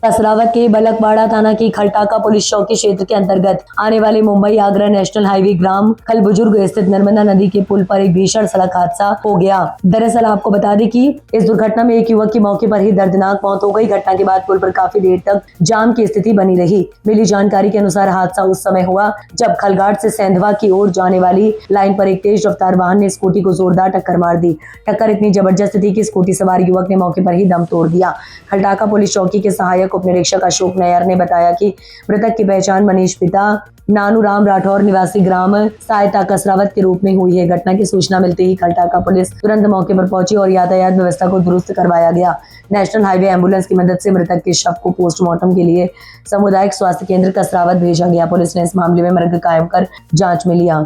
कसरावत के बलकवाड़ा थाना की खलटाका पुलिस चौकी क्षेत्र के अंतर्गत आने वाले मुंबई आगरा नेशनल हाईवे ग्राम खलबुजुर्ग स्थित नर्मदा नदी के पुल पर एक भीषण सड़क हादसा हो गया। दरअसल आपको बता दें कि इस दुर्घटना में एक युवक की मौके पर ही दर्दनाक मौत हो गई। घटना के बाद पुल पर काफी देर तक जाम की स्थिति बनी रही। मिली जानकारी के अनुसार हादसा उस समय हुआ जब खलघाट से सेंधवा की ओर जाने वाली लाइन पर एक तेज रफ्तार वाहन ने स्कूटी को जोरदार टक्कर मार दी। टक्कर इतनी जबरदस्त थी कि स्कूटी सवार युवक ने मौके पर ही दम तोड़ दिया। खलटाका पुलिस चौकी के सहायक उप निरीक्षक अशोक नैयर ने बताया कि मृतक की पहचान मनीष पिता नानू राम राठौर निवासी ग्राम सहायता कसरावत के रूप में हुई है। घटना की सूचना मिलते ही खलटाका पुलिस तुरंत मौके पर पहुंची और यातायात व्यवस्था को दुरुस्त करवाया गया। नेशनल हाईवे एम्बुलेंस की मदद से मृतक के शव को पोस्टमार्टम के लिए सामुदायिक स्वास्थ्य केंद्र कसरावत भेजा गया। पुलिस ने इस मामले में मर्ग कायम कर जाँच में लिया।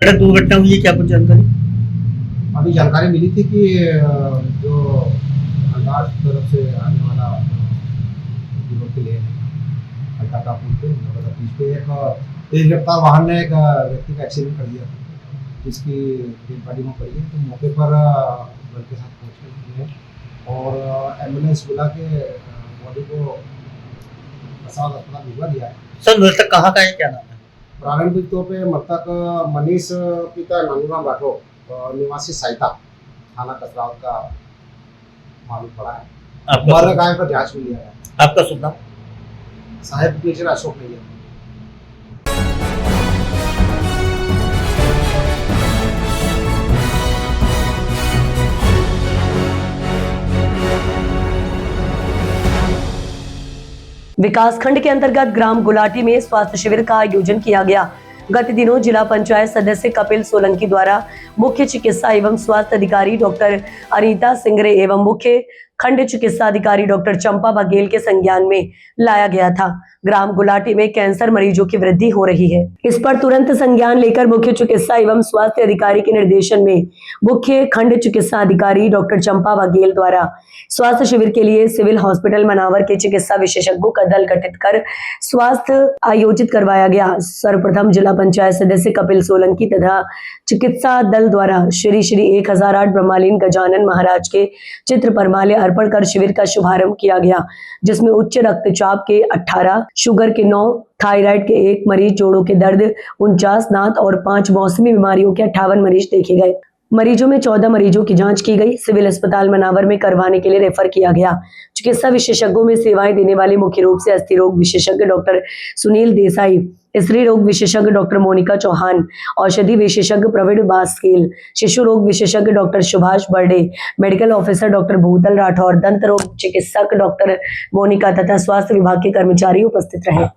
दुर्घटना हुई है, क्या कुछ जानकारी? अभी जानकारी मिली थी कि जो तरफ से आने वाला के लिए खलटाका पुल पे नर्मदा ब्रिज पे एक तेज रफ्तार वाहन ने एक व्यक्ति का एक्सीडेंट कर दिया, जिसकी डेड बॉडी में पड़ी है। तो मौके पर बल के साथ पहुंचे हैं और एम्बुलेंस बुला के बॉडी को कसरावत अस्पताल भिजवा दिया है। सर मृतक कहाँ का है, क्या नाम है? प्रारंभिक तौर पे मृतक मनीष पिता नानूराम राठौर निवासी सहायता थाना कसरावत का मालूम पड़ा है। मर्ग कायम पर जांच में लिया है। आपका शुभ नाम? साहेब टीचर अशोक नैयर। विकासखंड के अंतर्गत ग्राम गुलाटी में स्वास्थ्य शिविर का आयोजन किया गया। गत दिनों जिला पंचायत सदस्य कपिल सोलंकी द्वारा मुख्य चिकित्सा एवं स्वास्थ्य अधिकारी डॉक्टर अनीता सिंगरे एवं मुख्य खंड चिकित्सा अधिकारी डॉक्टर चंपा बघेल के संज्ञान में लाया गया था। ग्राम गुलाटी में कैंसर मरीजों की वृद्धि हो रही है। इस पर तुरंत संज्ञान लेकर मुख्य चिकित्सा एवं स्वास्थ्य अधिकारी के निर्देशन में मुख्य खंड चिकित्सा अधिकारी डॉक्टर चंपा बघेल द्वारा स्वास्थ्य शिविर के लिए सिविल हॉस्पिटल मनावर के चिकित्सा विशेषज्ञों का दल गठित कर स्वास्थ्य आयोजित करवाया गया। सर्वप्रथम जिला पंचायत सदस्य कपिल सोलंकी तथा चिकित्सा दल द्वारा श्री 1008 ब्रह्मालीन गजानन महाराज के चित्र पर माल्य अर्पण कर शिविर का शुभारंभ किया गया, जिसमें उच्च रक्तचाप के 18, शुगर के 9, थायराइड के 1 मरीज, जोड़ों के दर्द 49, दांत और 5 मौसमी बीमारियों के 58 मरीज देखे गए। मरीजों में 14 मरीजों की जांच की गई। सिविल अस्पताल मनावर में करवाने के लिए रेफर किया गया। चिकित्सा विशेषज्ञों में सेवाएं देने वाले मुख्य रूप से अस्थि रोग विशेषज्ञ डॉक्टर सुनील देसाई, स्त्री रोग विशेषज्ञ डॉक्टर मोनिका चौहान, औषधि विशेषज्ञ प्रवीण बास्केल, शिशु रोग विशेषज्ञ doctor Subhash Barde, medical officer doctor Bhutal Rathore, दंत रोग चिकित्सक डॉक्टर मोनिका तथा स्वास्थ्य विभाग के कर्मचारी उपस्थित रहे।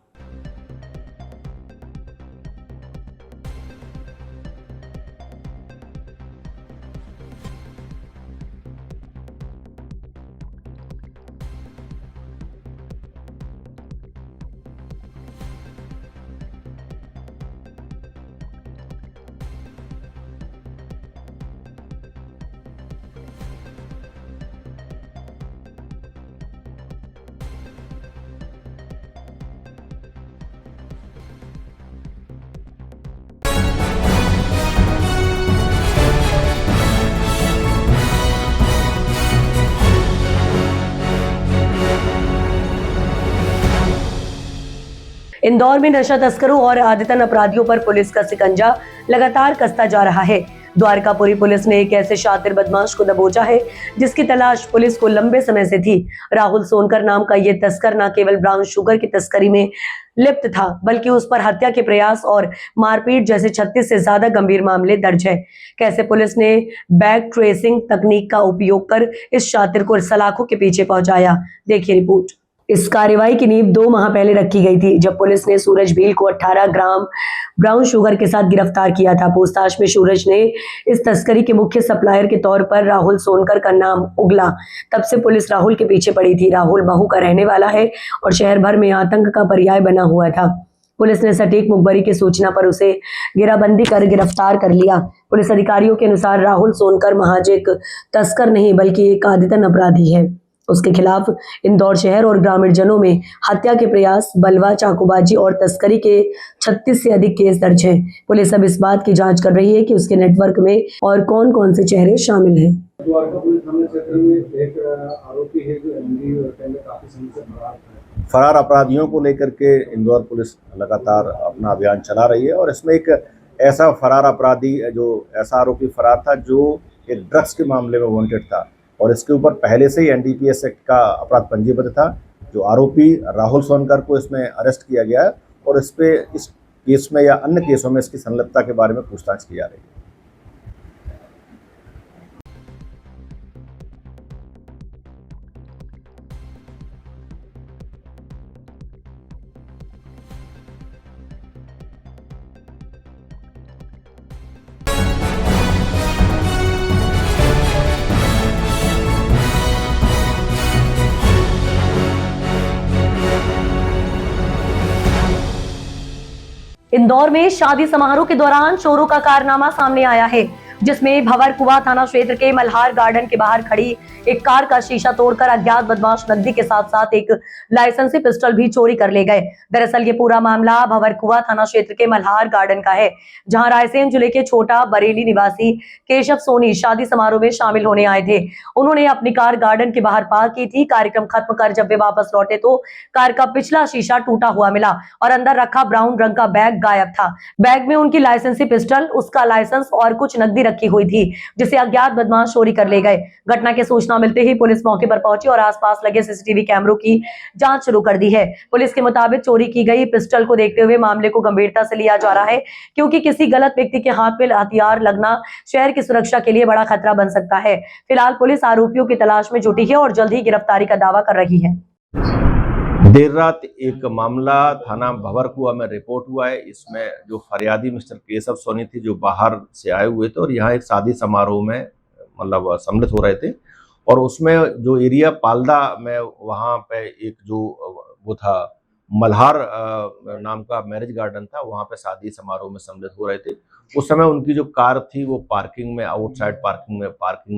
इंदौर में नशा तस्करों और आदतन अपराधियों पर पुलिस का शिकंजा लगातार कसता जा रहा है। द्वारकापुरी पुलिस ने एक ऐसे शातिर बदमाश को दबोचा है जिसकी तलाश पुलिस को लंबे समय से थी। राहुल सोनकर नाम का ये तस्कर न केवल ब्राउन शुगर की तस्करी में लिप्त था, बल्कि उस पर हत्या के प्रयास और मारपीट जैसे 36 से ज्यादा गंभीर मामले दर्ज है। कैसे पुलिस ने बैक ट्रेसिंग तकनीक का उपयोग कर इस शातिर को सलाखों के पीछे पहुंचाया, देखिए रिपोर्ट। इस कार्रवाई की नींव 2 माह पहले रखी गई थी, जब पुलिस ने सूरज भील को 18 ग्राम ब्राउन शुगर के साथ गिरफ्तार किया था। पूछताछ में सूरज ने इस तस्करी के मुख्य सप्लायर के तौर पर राहुल सोनकर का नाम उगला। तब से पुलिस राहुल के पीछे पड़ी थी। राहुल महू का रहने वाला है और शहर भर में आतंक का पर्याय बना हुआ था। पुलिस ने सटीक मुखबरी की सूचना पर उसे घेराबंदी कर गिरफ्तार कर लिया। पुलिस अधिकारियों के अनुसार राहुल सोनकर महज एक तस्कर नहीं, बल्कि एक आदतन अपराधी है। उसके खिलाफ इंदौर शहर और ग्रामीण जनों में हत्या के प्रयास, बलवा, चाकूबाजी और तस्करी के 36 से अधिक केस दर्ज हैं। पुलिस अब इस बात की जांच कर रही है कि उसके नेटवर्क में और कौन-कौन से चेहरे शामिल हैं। द्वारका पुलिस थाना क्षेत्र में एक आरोपी है जो एमडी में काफी समय से फरार है। फरार अपराधियों को लेकर के इंदौर पुलिस लगातार अपना अभियान चला रही है और इसमें एक ऐसा फरार अपराधी जो ऐसा आरोपी फरार था जो एक ड्रग्स के मामले में वांटेड था और इसके ऊपर पहले से ही एनडीपीएस एक्ट का अपराध पंजीबद्ध था। जो आरोपी राहुल सोनकर को इसमें अरेस्ट किया गया है और इस केस में या अन्य केसों में इसकी संलिप्तता के बारे में पूछताछ की जा रही है। इंदौर में शादी समारोह के दौरान चोरों का कारनामा सामने आया है, जिसमें भंवरकुआं थाना क्षेत्र के मल्हार गार्डन के बाहर खड़ी एक कार का शीशा तोड़कर अज्ञात बदमाश नकदी के साथ साथ एक लाइसेंसी पिस्टल भी चोरी कर ले गए। दरअसल ये पूरा मामला भंवरकुआं थाना क्षेत्र के मल्हार गार्डन का है, जहां रायसेन जिले के छोटा बरेली निवासी केशव सोनी शादी समारोह में शामिल होने आए थे। उन्होंने अपनी कार गार्डन के बाहर पार्क की थी। कार्यक्रम खत्म कर जब वे वापस लौटे तो कार का पिछला शीशा टूटा हुआ मिला और अंदर रखा ब्राउन रंग का बैग गायब था। बैग में उनकी लाइसेंसी पिस्टल, उसका लाइसेंस और कुछ नकदी रखी हुई थी, जिसे अज्ञात बदमाश चोरी कर ले गए। घटना की सूचना मिलते ही पुलिस मौके पर पहुंची और आसपास लगे सीसीटीवी कैमरों की जांच शुरू कर दी है। पुलिस के मुताबिक चोरी की गई पिस्टल को देखते हुए मामले को गंभीरता से लिया जा रहा है, क्योंकि किसी गलत व्यक्ति के हाथ में हथियार लगना शहर की सुरक्षा के लिए बड़ा खतरा बन सकता है। फिलहाल पुलिस आरोपियों की तलाश में जुटी है और जल्द ही गिरफ्तारी का दावा कर रही है। देर रात एक मामला थाना भंवरकुआं में रिपोर्ट हुआ है। इसमें जो फरियादी मिस्टर केशव सोनी थी, जो बाहर से आए हुए थे और यहाँ एक शादी समारोह में मतलब सम्मिलित हो रहे थे और उसमें जो एरिया पालदा में वहाँ पे एक जो वो था मल्हार नाम का मैरिज गार्डन था, वहाँ पे शादी समारोह में सम्मिलित हो रहे थे। उस समय उनकी जो कार थी वो पार्किंग में, आउटसाइड पार्किंग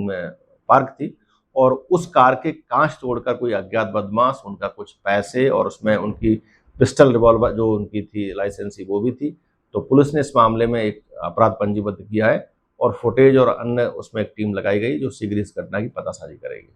में पार्क थी और उस कार के कांच तोड़कर कोई अज्ञात बदमाश उनका कुछ पैसे और उसमें उनकी पिस्टल रिवॉल्वर जो उनकी थी लाइसेंसी वो भी थी। तो पुलिस ने इस मामले में एक अपराध पंजीबद्ध किया है और फुटेज और अन्य उसमें एक टीम लगाई गई जो शीघ्र इस घटना की पतासाजी करेगी।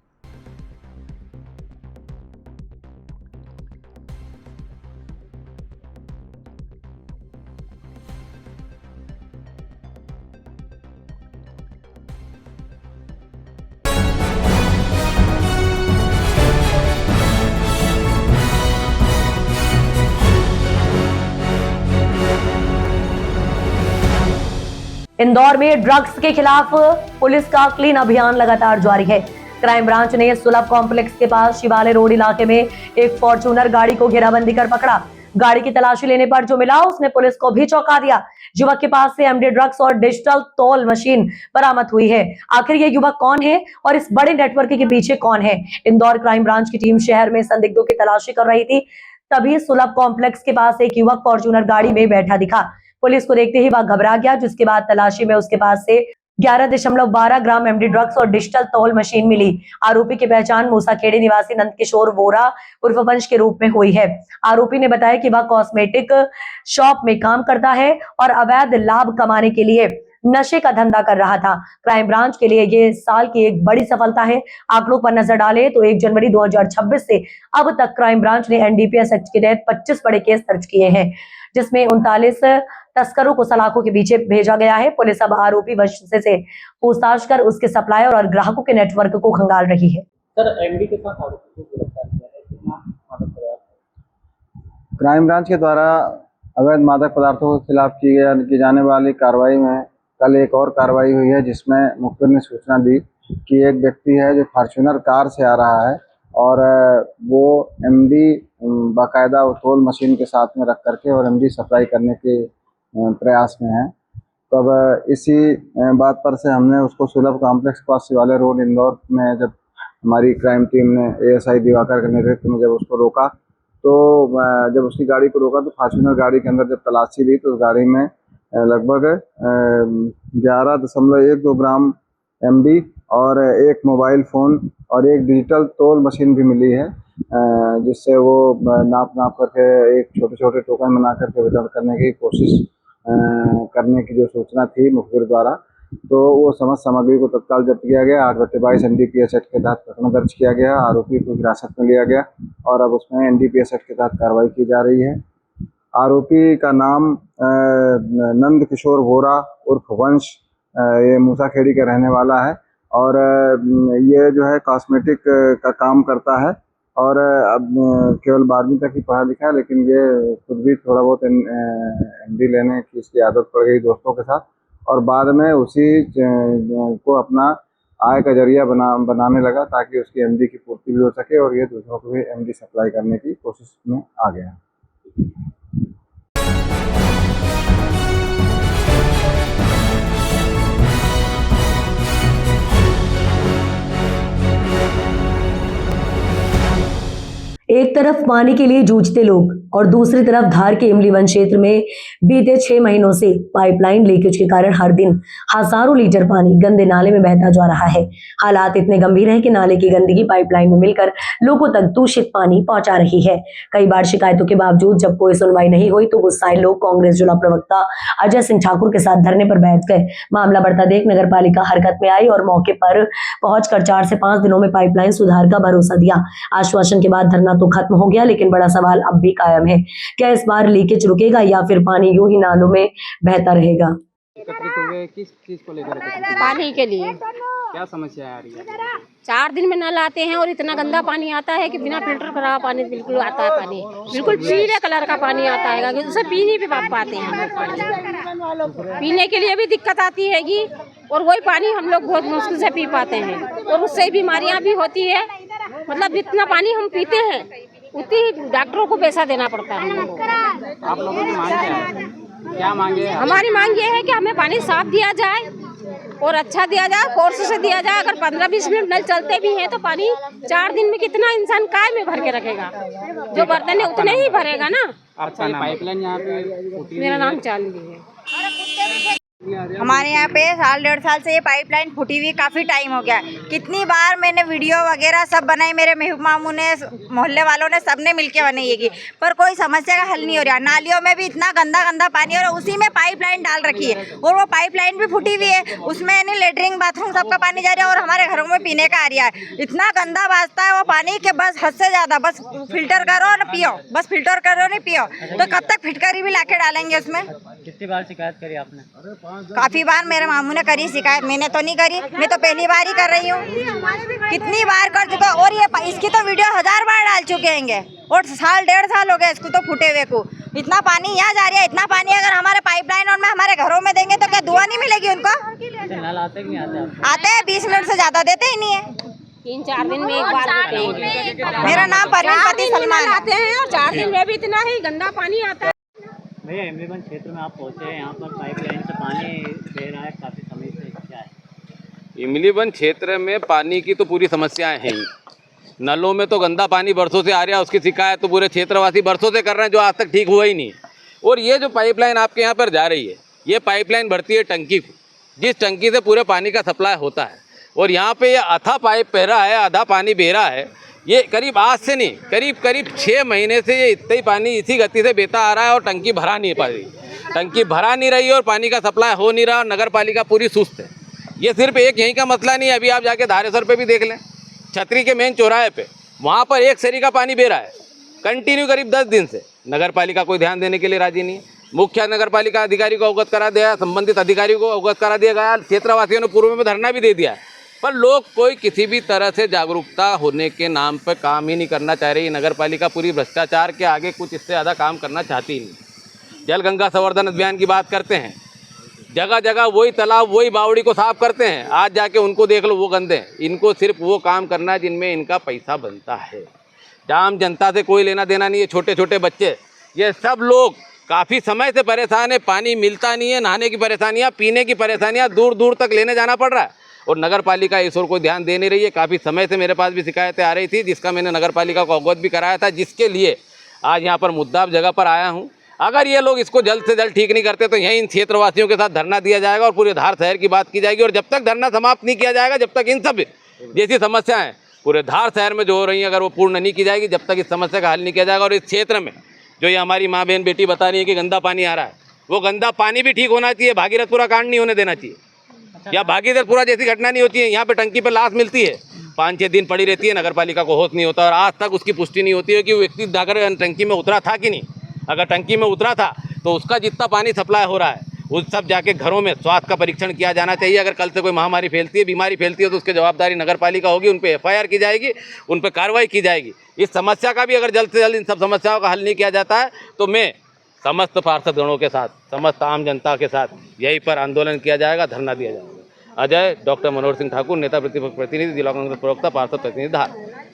इंदौर में ड्रग्स के खिलाफ पुलिस का क्लीन अभियान लगातार जारी है। क्राइम ब्रांच ने सुलभ कॉम्प्लेक्स के पास शिवालय रोड इलाके में एक फॉर्च्यूनर गाड़ी को घेराबंदी कर पकड़ा। गाड़ी की तलाशी लेने पर जो मिला उसने पुलिस को भी चौंका दिया। युवक के पास से एमडी ड्रग्स और डिजिटल तौल मशीन बरामद हुई है। आखिर ये युवक कौन है और इस बड़े नेटवर्क के पीछे कौन है? इंदौर क्राइम ब्रांच की टीम शहर में संदिग्धों की तलाशी कर रही थी, तभी सुलभ कॉम्प्लेक्स के पास एक युवक फॉर्च्यूनर गाड़ी में बैठा दिखा। पुलिस को देखते ही वह घबरा गया, जिसके बाद तलाशी में उसके पास से 11.12 ग्राम एमडी ड्रग्स और डिजिटल तौल मशीन मिली। आरोपी की पहचान मूसाखेड़ी निवासी नंदकिशोर वोरा उर्फ वंश के रूप में हुई है। आरोपी ने बताया कि वह कॉस्मेटिक शॉप में काम करता है और अवैध लाभ कमाने के लिए नशे का धंधा कर रहा था। क्राइम ब्रांच के लिए ये साल की एक बड़ी सफलता है। आंकड़ों पर नजर डालें तो 1 जनवरी 2026 से अब तक क्राइम ब्रांच ने एनडीपीएस एक्ट के तहत 25 बड़े केस दर्ज किए हैं, जिसमें 39 तस्करों को सलाखों के पीछे भेजा गया है। पुलिस अब आरोपी वंश से पूछताछ कर उसके सप्लायर और ग्राहकों के नेटवर्क को खंगाल रही है। सर, एमडी के साथ आरोपी को गिरफ्तार किया है, कितना मादक पदार्थ? क्राइम ब्रांच के द्वारा अवैध मादक पदार्थों के खिलाफ की जाने वाली कार्रवाई में कल एक और कार्रवाई हुई है, जिसमें मुखबिर ने सूचना दी कि एक व्यक्ति है जो फॉर्च्यूनर कार से आ रहा है और वो एमडी बाकायदा तौल मशीन के साथ में रख करके और एमडी सप्लाई करने के प्रयास में है। तो अब इसी बात पर से हमने उसको सुलभ कॉम्प्लेक्स के पास शिवालय रोड इंदौर में जब हमारी क्राइम टीम ने एएसआई दिवाकर के नेतृत्व में जब उसको रोका, तो जब उसकी गाड़ी को रोका तो फॉर्च्यूनर गाड़ी के अंदर जब तलाशी ली तो उस गाड़ी में लगभग 11.12 ग्राम MD और एक मोबाइल फ़ोन और एक डिजिटल तौल मशीन भी मिली है, जिससे वो नाप करके एक छोटे-छोटे टोकन बना करके वितरण करने की कोशिश करने की जो सूचना थी मुखबिर द्वारा, तो वो समस्त सामग्री को तत्काल जब्त किया गया। 8/22 NDPS एक्ट के तहत प्रकरण दर्ज किया गया, आरोपी को हिरासत में लिया गया और अब उसमें NDPS एक्ट के तहत कार्रवाई की जा रही है। आरोपी का नाम नंद किशोर वोरा उर्फ वंश, ये मूसाखेड़ी का रहने वाला है और ये जो है कॉस्मेटिक का काम करता है और अब केवल 12वीं तक ही पढ़ा लिखा है, लेकिन ये खुद भी थोड़ा बहुत MD लेने की इसकी आदत पड़ गई दोस्तों के साथ और बाद में उसी को अपना आय का जरिया बनाने लगा ताकि उसकी MD की पूर्ति भी हो सके और ये दूसरों को भी MD सप्लाई करने की कोशिश में आ गया। एक तरफ पानी के लिए जूझते लोग और दूसरी तरफ धार के इमली वन क्षेत्र में बीते 6 महीनों से पाइपलाइन लीकेज के कारण हर दिन हजारों लीटर पानी गंदे नाले में बहता जा रहा है। हालात इतने गंभीर हैं कि नाले की गंदगी पाइपलाइन में मिलकर लोगों तक दूषित पानी पहुंचा रही है। कई बार शिकायतों के बावजूद जब कोई सुनवाई नहीं हुई तो गुस्साए लोग कांग्रेस जिला प्रवक्ता अजय सिंह ठाकुर के साथ धरने पर बैठ गए। मामला बढ़ता देख नगर पालिका हरकत में आई और मौके पर पहुंचकर 4 से 5 दिनों में पाइपलाइन सुधार का भरोसा दिया। आश्वासन के बाद धरना तो खत्म हो गया, लेकिन बड़ा सवाल अब भी कायम है। क्या इस बार लीकेज रुकेगा या फिर पानी यूं ही नालों में बहता रहेगा? एकत्रित हुए किस चीज को लेकर एकत्रित हुए? पानी के लिए। क्या समस्या आ रही है? 4 दिन में नल आते हैं और इतना गंदा पानी आता है कि बिना फिल्टर करा पानी बिल्कुल आता है। पानी बिल्कुल पीले कलर का पानी आता है कि उसे पीने भी पाते हैं हम लोग। पानी पीने के लिए भी दिक्कत आती हैगी और वही पानी हम लोग बहुत मुश्किल से पी पाते हैं और उससे बीमारियां भी होती है। मतलब जितना पानी हम पीते हैं उतनी ही डॉक्टरों को पैसा देना पड़ता है हम लोगों को। आप लोगों की मांग क्या है? क्या मांगे? हमारी मांग ये है कि हमें पानी साफ दिया जाए और अच्छा दिया जाए, फोर्स से दिया जाए। अगर 15-20 मिनट नल चलते भी हैं तो पानी 4 दिन में कितना इंसान काय में भर के रखेगा? जो बर्तन है उतने ही भरेगा ना। अच्छा, ये पाइपलाइन यहाँ पे मेरा नाम चांदी है। हमारे यहाँ पे 1.5 साल से ये पाइपलाइन फूटी हुई काफ़ी टाइम हो गया। कितनी बार मैंने वीडियो वगैरह सब बनाई, मेरे महबूब मामू ने, मोहल्ले वालों ने, सबने मिलके बनाई है, पर कोई समस्या का हल नहीं हो रहा। नालियों में भी इतना गंदा पानी और उसी में पाइपलाइन डाल रखी है और वो पाइपलाइन भी फूटी हुई है। उसमें यानी लेटरिन बाथरूम सबका पानी जा रहा है और हमारे घरों में पीने का आ रहा है। इतना गंदा वास्ता है वो पानी के बस हद से ज़्यादा, बस फिल्टर करो न पियो, बस फिल्टर करो नहीं पियो। तो कब तक फिटकरी भी लाके डालेंगे उसमें? कितनी बार शिकायत करी आपने? काफी बार मेरे मामू ने करी शिकायत, मैंने तो नहीं करी, मैं तो पहली बार ही कर रही हूँ। कितनी बार कर चुका और ये इसकी तो वीडियो 1000 बार डाल चुके हैं और 1.5 साल हो गया इसको तो फूटे हुए को। इतना पानी यहाँ जा रहा है, इतना पानी अगर हमारे पाइपलाइन और में हमारे घरों में देंगे तो क्या दुआ नहीं मिलेगी उनको? नल आते कि नहीं आते? आते हैं, 20 मिनट से ज्यादा देते ही नहीं है। 3-4 दिन में एक बार देते हैं। मेरा नाम परवीन पति सलमान आते हैं और 4 दिन में भी इतना ही गंदा पानी आता है। भैया, इमली वन क्षेत्र में आप पहुँचे हैं, यहाँ पर पाइपलाइन से पानी बह रहा है काफ़ी समय से, क्या है? इमली वन क्षेत्र में पानी की तो पूरी समस्याएं हैं ही। नलों में तो गंदा पानी बरसों से आ रहा है, उसकी शिकायत तो पूरे क्षेत्रवासी बरसों से कर रहे हैं, जो आज तक ठीक हुआ ही नहीं। और ये जो पाइपलाइन आपके यहाँ पर जा रही है, ये पाइपलाइन भरती है टंकी को, जिस टंकी से पूरे पानी का सप्लाई होता है। और यहाँ पे ये आधा पाइप बह रहा है, आधा पानी बह रहा है। ये करीब आज से नहीं, करीब 6 महीने से ये इतना ही पानी इसी गति से बहता आ रहा है और टंकी भरा नहीं पा रही। टंकी भरा नहीं रही और पानी का सप्लाई हो नहीं रहा और नगर पालिका पूरी सुस्त है। ये सिर्फ एक यहीं का मसला नहीं है, अभी आप जाके धारेसर पे भी देख लें, छतरी के मेन चौराहे पे, वहाँ पर एक सरी का पानी बह रहा है कंटिन्यू करीब 10 दिन से। नगर पालिका कोई ध्यान देने के लिए राजी नहीं है। मुख्य नगर पालिका अधिकारी को अवगत करा दिया, संबंधित अधिकारी को अवगत करा दिया गया, क्षेत्रवासियों ने पूर्व में धरना भी दे दिया है, पर लोग कोई किसी भी तरह से जागरूकता होने के नाम पर काम ही नहीं करना चाह रही। नगर पालिका पूरी भ्रष्टाचार के आगे कुछ इससे ज़्यादा काम करना चाहती ही नहीं। जल गंगा संवर्धन अभियान की बात करते हैं, जगह जगह वही तालाब वही बावड़ी को साफ करते हैं, आज जाके उनको देख लो वो गंदे हैं। इनको सिर्फ वो काम करना है जिनमें इनका पैसा बनता है। आम जनता से कोई लेना देना नहीं है। छोटे छोटे बच्चे, ये सब लोग काफ़ी समय से परेशान है, पानी मिलता नहीं है, नहाने की परेशानियाँ, पीने की परेशानियाँ, दूर दूर तक लेने जाना पड़ रहा है और नगर पालिका इस ओर कोई ध्यान दे नहीं रही है। काफ़ी समय से मेरे पास भी शिकायतें आ रही थी, जिसका मैंने नगर पालिका को अवगत भी कराया था, जिसके लिए आज यहाँ पर मुद्दा जगह पर आया हूँ। अगर ये लोग इसको जल्द से जल्द ठीक नहीं करते तो यहीं इन क्षेत्रवासियों के साथ धरना दिया जाएगा और पूरे धार शहर की बात की जाएगी। और जब तक धरना समाप्त नहीं किया जाएगा, जब तक इन सब जैसी समस्याएं पूरे धार शहर में जो हो रही हैं अगर वो पूर्ण नहीं की जाएगी, जब तक इस समस्या का हल नहीं किया जाएगा। और इस क्षेत्र में जो ये हमारी माँ बहन बेटी बता रही है कि गंदा पानी आ रहा है, वो गंदा पानी भी ठीक होना चाहिए। भागीरथपुरा कांड नहीं होने देना चाहिए, या भागीरथपुरा जैसी घटना नहीं होती है। यहाँ पे टंकी पे लाश मिलती है, 5-6 दिन पड़ी रहती है, नगर पालिका को होश नहीं होता और आज तक उसकी पुष्टि नहीं होती है कि वो व्यक्ति जाकर टंकी में उतरा था कि नहीं। अगर टंकी में उतरा था तो उसका जितना पानी सप्लाई हो रहा है उस सब जाके घरों में स्वास्थ्य का परीक्षण किया जाना चाहिए। अगर कल से कोई महामारी फैलती है, बीमारी फैलती है तो उसकी जवाबदारी नगर पालिका होगी, उन पर FIR की जाएगी, उन पर कार्रवाई की जाएगी। इस समस्या का भी अगर जल्द से जल्द इन सब समस्याओं का हल नहीं किया जाता है तो मैं समस्त पार्षदगणों के साथ, समस्त आम जनता के साथ यहीं पर आंदोलन किया जाएगा, धरना दिया जाएगा। अजय डॉक्टर मनोहर सिंह ठाकुर, नेता प्रतिपक्ष प्रतिनिधि, जिला कांग्रेस प्रवक्ता, पार्षद प्रतिनिधि धार।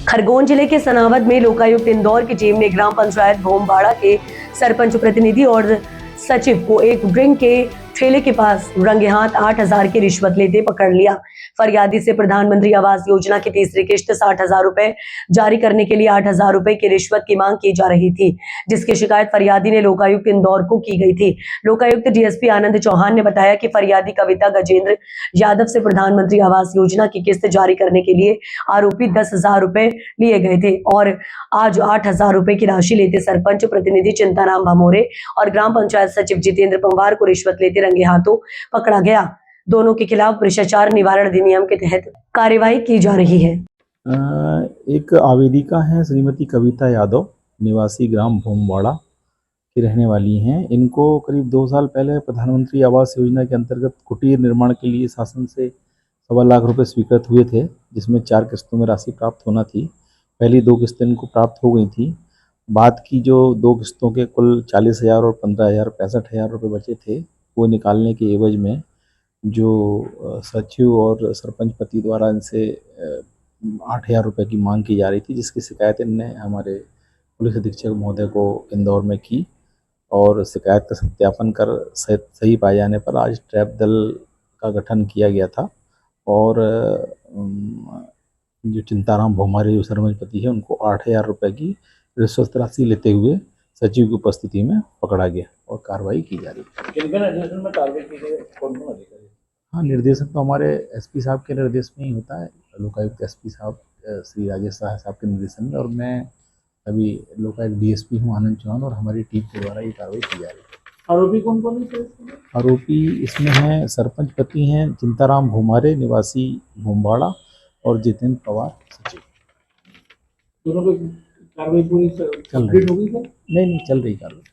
खरगोन जिले के सनावद में लोकायुक्त इंदौर की टीम ने ग्राम पंचायत भोमबाड़ा के सरपंच प्रतिनिधि और सचिव को एक ड्रिंक के ठेले के पास रंगे हाथ 8,000 की रिश्वत लेते पकड़ लिया। फरियादी से प्रधानमंत्री आवास योजना की तीसरी किश्त 60,000 रुपए जारी करने के लिए 8,000 रुपए की रिश्वत की मांग की जा रही थी, जिसकी शिकायत फरियादी ने लोकायुक्त इंदौर को की गई थी। लोकायुक्त DSP आनंद चौहान ने बताया कि फरियादी कविता गजेंद्र यादव से प्रधानमंत्री आवास योजना की किस्त जारी करने के लिए आरोपी 10,000 रुपए लिए गए थे और आज 8,000 रुपए की राशि लेते सरपंच प्रतिनिधि चिंताराम भमोरे और ग्राम पंचायत सचिव जितेंद्र पंवार को रिश्वत लेते रंगे हाथों पकड़ा गया। दोनों के खिलाफ भ्रष्टाचार निवारण अधिनियम के तहत कार्यवाही की जा रही है। एक आवेदिका है श्रीमती कविता यादव, निवासी ग्राम भोमबाड़ा की रहने वाली हैं। इनको करीब 2 साल पहले प्रधानमंत्री आवास योजना के अंतर्गत कुटीर निर्माण के लिए शासन से 1.25 लाख रुपए स्वीकृत हुए थे, जिसमें 4 किस्तों में राशि प्राप्त होना थी। पहली 2 किस्तें इनको प्राप्त हो गई थी। बाद की जो 2 किस्तों के कुल 40,000 और 15,000 65,000 रुपये बचे थे, वो निकालने के एवज में जो सचिव और सरपंच पति द्वारा इनसे 8,000 रुपये की मांग की जा रही थी, जिसकी शिकायत इनने हमारे पुलिस अधीक्षक महोदय को इंदौर में की और शिकायत का सत्यापन कर सही पाए जाने पर आज ट्रैप दल का गठन किया गया था और जो चिंताराम भोमारे जो सरपंच पति है उनको 8,000 रुपये की रिश्वत राशि लेते हुए सचिव की उपस्थिति में पकड़ा गया और कार्रवाई की जा रही है। किन निर्देशन में कार्रवाई की गई, कौन-कौन अधिकारी? हाँ, निर्देशन तो हमारे SP साहब के निर्देश में ही होता है, लोकायुक्त SP साहब श्री राजेश साहब के निर्देशन में, और मैं अभी लोकायुक्त DSP हूँ आनंद चौहान और हमारी टीम के द्वारा ये कार्रवाई की जा रही है। आरोपी कौन-कौन है? आरोपी इसमें हैं सरपंच पति हैं चिंताराम भोमारे निवासी भोमबाड़ा और जितेंद्र पवार सचिव। दोनों को कार्रवाई पूरी चल रही हो गई है? नहीं चल रही कार्रवाई।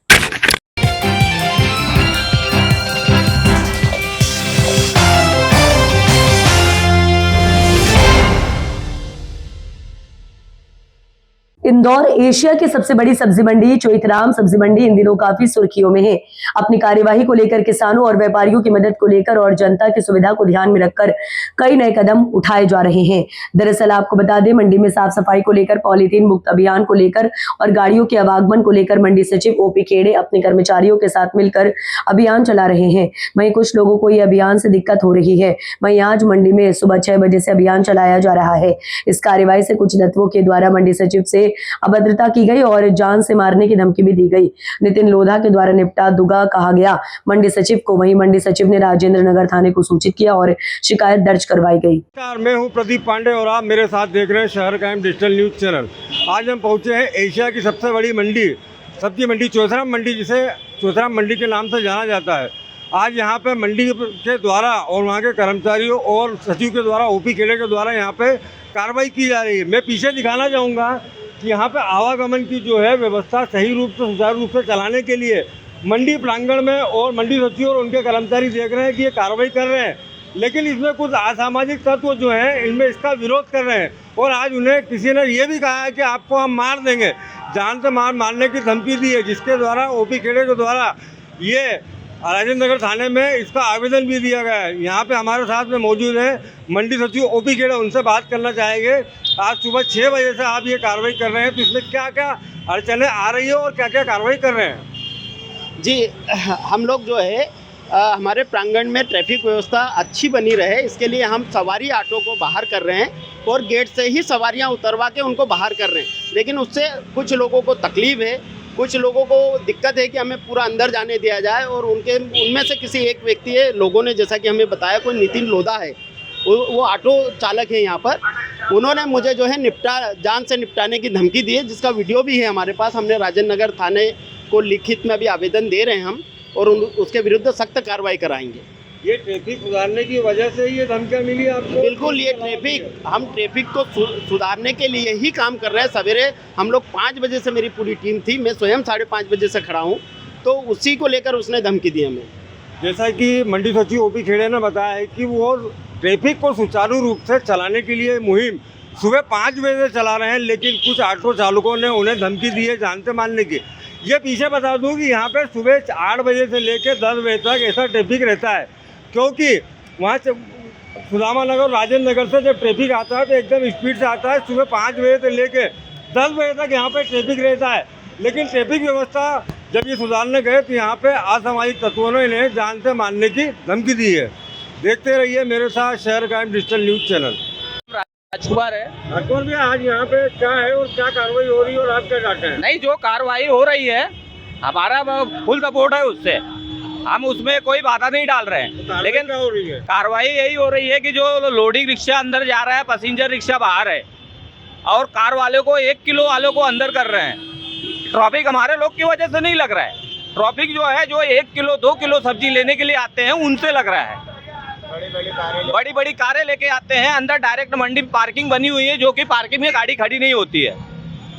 इंदौर एशिया की सबसे बड़ी सब्जी मंडी चोइथराम सब्जी मंडी इन दिनों काफी सुर्खियों में है। अपनी कार्यवाही को लेकर किसानों और व्यापारियों की मदद को लेकर और जनता की सुविधा को ध्यान में रखकर कई नए कदम उठाए जा रहे हैं। दरअसल आपको बता दें, मंडी में साफ सफाई को लेकर, पॉलीथीन मुक्त अभियान को लेकर और गाड़ियों के आवागमन को लेकर मंडी सचिव OP खेड़े अपने कर्मचारियों के साथ मिलकर अभियान चला रहे हैं। वहीं कुछ लोगों को यह अभियान से दिक्कत हो रही है। वहीं आज मंडी में सुबह 6 बजे से अभियान चलाया जा रहा है। इस कार्यवाही से कुछ तत्वों के द्वारा मंडी सचिव से अभद्रता की गई और जान से मारने की धमकी भी दी गई। नितिन लोधा के द्वारा निपटा दुगा कहा गया मंडी सचिव को। वहीं मंडी सचिव ने राजेंद्र नगर थाने को सूचित किया और शिकायत दर्ज करवाई गई। मैं हूं प्रदीप पांडे और आप मेरे साथ देख रहे हैं शहर कायम डिजिटल न्यूज चैनल। आज हम पहुंचे हैं एशिया की सबसे बड़ी मंडी सब्जी मंडी चोइथराम मंडी, जिसे चोइथराम मंडी के नाम से जाना जाता है। आज यहाँ पे मंडी के द्वारा और वहाँ के कर्मचारियों और सचिव के द्वारा OP खेड़े के द्वारा यहाँ पे कार्रवाई की जा रही है। मैं पीछे दिखाना चाहूँगा कि यहाँ पे आवागमन की जो है व्यवस्था सही रूप से सुचारू रूप से चलाने के लिए मंडी प्रांगण में और मंडी सचिव और उनके कर्मचारी देख रहे हैं कि ये कार्रवाई कर रहे हैं, लेकिन इसमें कुछ असामाजिक तत्व जो हैं इनमें इसका विरोध कर रहे हैं। और आज उन्हें किसी ने ये भी कहा है कि आपको हम मार देंगे, जान से मारने की धमकी दी है, जिसके द्वारा OP खेड़े के द्वारा ये राजेंद्र नगर थाने में इसका आवेदन भी दिया गया है। यहाँ पे हमारे साथ में मौजूद है मंडी सचिव OP खेड़े, उनसे बात करना चाहेंगे। आज सुबह 6 बजे से आप ये कार्रवाई कर रहे हैं, तो इसमें क्या क्या अड़चनें आ रही है और क्या क्या कार्रवाई कर रहे हैं? जी, हम लोग जो है हमारे प्रांगण में ट्रैफिक व्यवस्था अच्छी बनी रहे, इसके लिए हम सवारी ऑटो को बाहर कर रहे हैं और गेट से ही सवारियां उतरवा के उनको बाहर कर रहे हैं। लेकिन उससे कुछ लोगों को तकलीफ है, कुछ लोगों को दिक्कत है कि हमें पूरा अंदर जाने दिया जाए। और उनमें से किसी एक व्यक्ति है, लोगों ने जैसा कि हमें बताया, कोई नितिन लोधा है, वो ऑटो चालक है यहाँ पर, उन्होंने मुझे जो है जान से निपटाने की धमकी दी है, जिसका वीडियो भी है हमारे पास। हमने राजेंद्र नगर थाने को लिखित में अभी आवेदन दे रहे हैं हम, और उसके विरुद्ध सख्त कार्रवाई कराएंगे। ये ट्रैफिक सुधारने की वजह से ये धमकियाँ मिली आपको? बिल्कुल, ये हम ट्रैफिक को सुधारने के लिए ही काम कर रहे हैं। सवेरे हम लोग 5 बजे से मेरी पूरी टीम थी, मैं स्वयं 5:30 बजे से खड़ा हूँ, तो उसी को लेकर उसने धमकी दी हमें। जैसा कि मंडी सचिव ओपी खेड़े ने बताया है कि वो ट्रैफिक को सुचारू रूप से चलाने के लिए मुहिम सुबह 5 बजे से चला रहे हैं, लेकिन कुछ ऑटो चालकों ने उन्हें धमकी दी है जान से मारने की। ये पीछे बता दूं कि यहाँ पे सुबह 8 बजे से लेकर 10 बजे तक ऐसा ट्रैफिक रहता है, क्योंकि वहाँ से सुदामा नगर राजेंद्र नगर से जब ट्रैफिक आता है तो एकदम स्पीड से आता है। सुबह 5 बजे से लेकर 10 बजे तक यहाँ पे ट्रैफिक रहता है, लेकिन ट्रैफिक व्यवस्था जब ये सुधारने गए तो यहाँ पे असामाजिक तत्वों ने इन्हें जान से मारने की धमकी दी है। देखते रहिए मेरे साथ शहर क्राइम डिजिटल न्यूज़ चैनल। राजकुमार है। राजकुमार भैया, आज यहाँ पे क्या है और क्या कार्रवाई हो रही है और आप क्या चाहते हैं? नहीं, जो कार्रवाई हो रही है हमारा फुल सपोर्ट है उससे, हम उसमें कोई बाधा नहीं डाल रहे हैं। लेकिन क्या हो रही है? कार्रवाई यही हो रही है कि जो लोडिंग रिक्शा अंदर जा रहा है, पैसेंजर रिक्शा बाहर है, और कार वाले को 1 किलो वालों को अंदर कर रहे हैं। ट्रैफिक हमारे लोग की वजह से नहीं लग रहा है, ट्रैफिक जो है, जो 1 किलो 2 किलो सब्जी लेने के लिए आते हैं उनसे लग रहा है। बड़ी बड़ी कारें लेके आते हैं, अंदर डायरेक्ट मंडी पार्किंग बनी हुई है, जो कि पार्किंग में गाड़ी खड़ी नहीं होती है।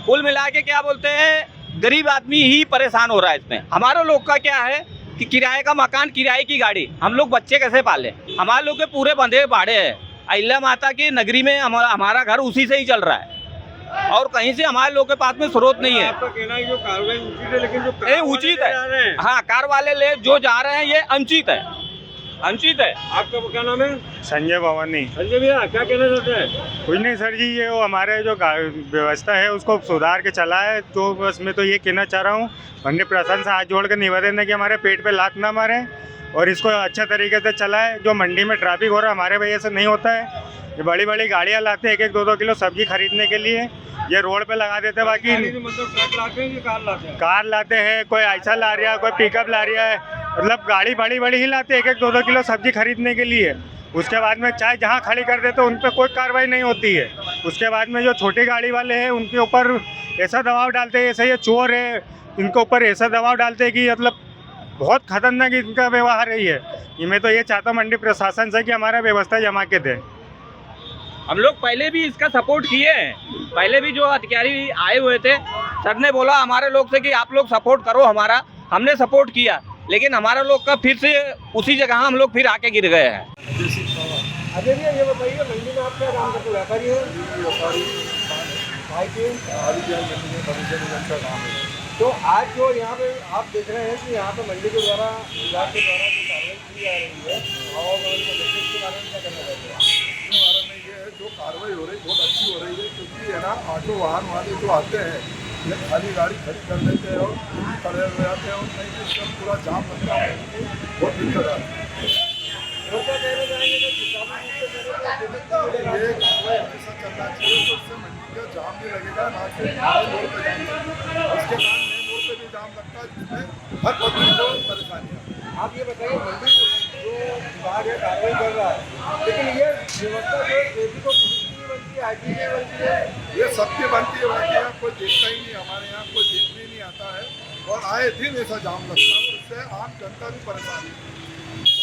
कुल मिला के क्या बोलते हैं, गरीब आदमी ही परेशान हो रहा है इसमें। हमारे लोग का क्या है कि किराए का मकान, किराए की गाड़ी, हम लोग बच्चे कैसे पाले? हमारे लोग के पूरे बंधे बाड़े हैं। अहिल्या माता की नगरी में हमारा घर उसी से ही चल रहा है, और कहीं से हमारे लोग के पास में स्रोत नहीं है। आपका कहना है जो कार्रवाई उचित है, लेकिन जो उचित है, हाँ, कार वाले ले जो जा रहे हैं ये अनुचित है, अनुचित है। आपका क्या नाम है? संजय भवानी। संजय भैया, क्या कहना चाहते हैं? कुछ नहीं सर जी, ये वो हमारे जो व्यवस्था है उसको सुधार के चला है, तो बस मैं तो ये कहना चाह रहा हूँ, मंडी प्रशासन से हाथ जोड़ कर निवेदन है कि हमारे पेट पे लात ना मारें और इसको अच्छे तरीके से चलाए। जो मंडी में ट्रैफिक हो रहा है हमारे वजह से नहीं होता है। ये बड़ी बड़ी गाड़ियाँ लाते हैं 1-1, 2-2 किलो सब्जी खरीदने के लिए, ये रोड पे लगा देते हैं। बाकी मतलब ट्रक लाते हैं कि कार लाते हैं? कार लाते हैं, कोई ऐसा ला रहा है, कोई पिकअप ला रहा है, मतलब गाड़ी बड़ी बड़ी ही लाते हैं 1-1, 2-2 किलो सब्जी खरीदने के लिए। उसके बाद में चाहे जहाँ खड़ी कर देते उन पर कोई कार्रवाई नहीं होती है। उसके बाद में जो छोटी गाड़ी वाले हैं उनके ऊपर ऐसा दबाव डालते हैं, ऐसे ये चोर है, इनके ऊपर ऐसा दबाव डालते हैं कि मतलब बहुत खतरनाक इनका व्यवहार है ये। मैं तो ये चाहता हूँ मंडी प्रशासन से कि हमारा व्यवस्था जमा के दे। हम लोग पहले भी इसका सपोर्ट किए हैं, पहले भी जो अधिकारी आए हुए थे, सर ने बोला हमारे लोग से कि आप लोग सपोर्ट करो हमारा, हमने सपोर्ट किया, लेकिन हमारे लोग का फिर से उसी जगह हम लोग फिर आके गिर गए हैं। अजय भैया, ये बताइए, मंडी में आप क्या काम करते हो? व्यापारी है? भाई के तो आज जो यहाँ पे आप देख रहे हैं कि यहाँ पे मंडी के द्वारा, विभाग के द्वारा जो कार्रवाई की जा रही है, और इसके बारे में क्या करना चाहते हैं? इसके बारे में ये है, जो कार्रवाई हो रही है बहुत अच्छी हो रही है, क्योंकि है ना, ऑटो वाहन वाले जो आते हैं ये खाली गाड़ी खड़ी कर लेते हैं और खड़े हो जाते हैं, और नहीं तो इसका पूरा जाम लगता है, बहुत दिक्कत आती है। वो क्या कहना चाहेंगे कि ये कार्रवाई हमेशा चलना चाहिए, तो उससे मंडी का जाम भी लगेगा, ना कि रोड पर जाम लगेगा। उसके बाद मेन रोड पर भी जाम लगता है, जिसमें हर पब्लिक को परेशानियाँ। आप ये बताइए, मंडी जो विभाग है कार्रवाई कर रहा है, लेकिन ये व्यवस्था जो ट्रैफिक को पुलिस की नहीं बनती है, आईटी की बनती है, ये सबकी बनती है, बाकी यहाँ कोई देखता ही नहीं, हमारे यहाँ कोई देखने ही नहीं आता है, और आए दिन ऐसा जाम लगता है, और इससे आम जनता भी परेशान है।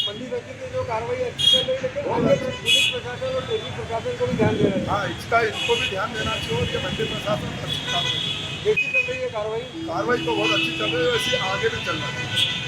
मंडी रखी की जो कार्रवाई अच्छी चल रही है, लेकिन पुलिस प्रशासन और ट्रैफिक प्रशासन को भी ध्यान देना चाहिए। हाँ, इनको भी ध्यान देना चाहिए, और ये मंडी प्रशासन अच्छी कार्रवाई कैसी चल रही है कार्रवाई? कार्रवाई तो बहुत अच्छी चल रही है, वैसे आगे भी चलना चाहिए।